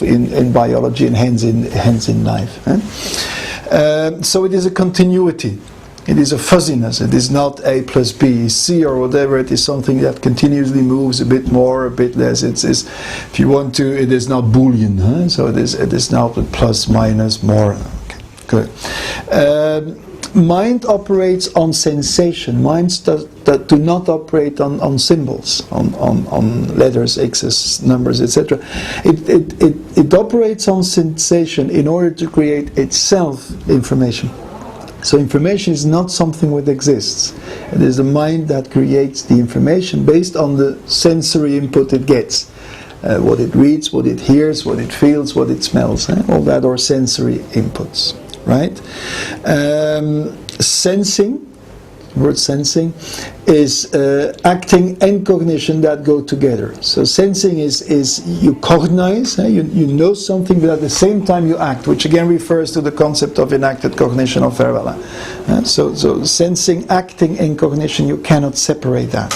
evolve in biology and hence in life. So it is a continuity. It is a fuzziness. It is not A plus B, C or whatever. It is something that continuously moves a bit more, a bit less. It's if you want to, it is not Boolean. So it is not plus, minus, more. Okay, good. Mind operates on sensation. Minds that do not operate on symbols, on letters, X's, numbers, etc. It operates on sensation in order to create itself information. So information is not something that exists. It is the mind that creates the information based on the sensory input it gets. What it reads, what it hears, what it feels, what it smells. All that are sensory inputs. Right? Sensing, the word sensing, is acting and cognition that go together. So sensing is you cognize, you know something, but at the same time you act, which again refers to the concept of enacted cognition of Verwella. So sensing, acting, and cognition, you cannot separate that.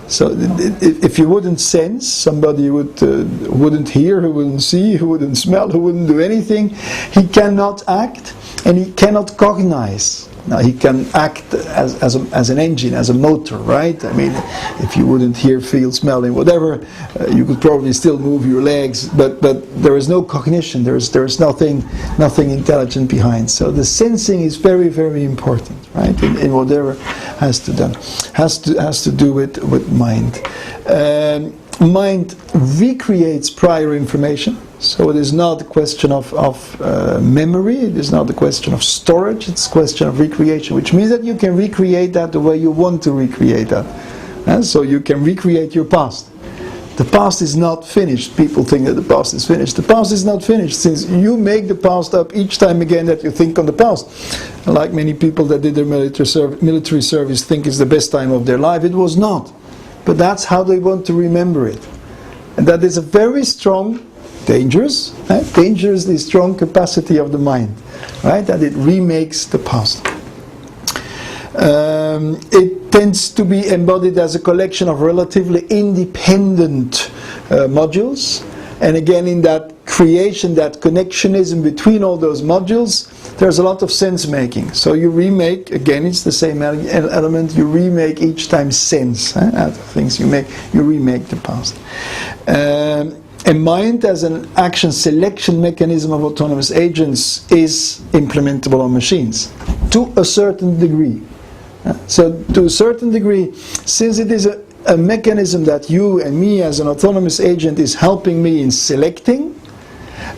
So if you wouldn't sense, somebody wouldn't hear, who wouldn't see, who wouldn't smell, who wouldn't do anything. He cannot act and he cannot cognize. Now he can act as an engine, as a motor, right? I mean, if you wouldn't hear, feel, smell, and whatever, you could probably still move your legs, but there is no cognition. There is nothing intelligent behind. So the sensing is very, very important, right? In whatever has to do with mind. Mind recreates prior information. So it is not a question of memory, it is not a question of storage, it's a question of recreation, which means that you can recreate that the way you want to recreate that. So you can recreate your past. The past is not finished. People think that the past is finished. The past is not finished, since you make the past up each time again that you think on the past. Like many people that did their military service think it's the best time of their life. It was not. But that's how they want to remember it. And that is a very strong, dangerously strong capacity of the mind, right? That it remakes the past. It tends to be embodied as a collection of relatively independent modules, and again in that creation, that connectionism between all those modules, there's a lot of sense making. So you remake, again it's the same element, you remake each time sense out of things you remake the past. A mind as an action selection mechanism of autonomous agents is implementable on machines to a certain degree. So to a certain degree, since it is a mechanism that you and me as an autonomous agent is helping me in selecting,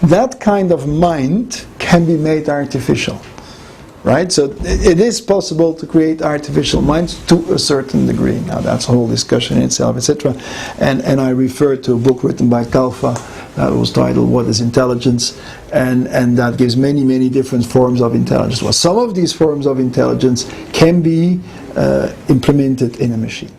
that kind of mind can be made artificial. Right? So it is possible to create artificial minds to a certain degree. Now that's a whole discussion in itself, etc. And I refer to a book written by Kalfa that was titled What is Intelligence? And that gives many different forms of intelligence. Well, some of these forms of intelligence can be implemented in a machine.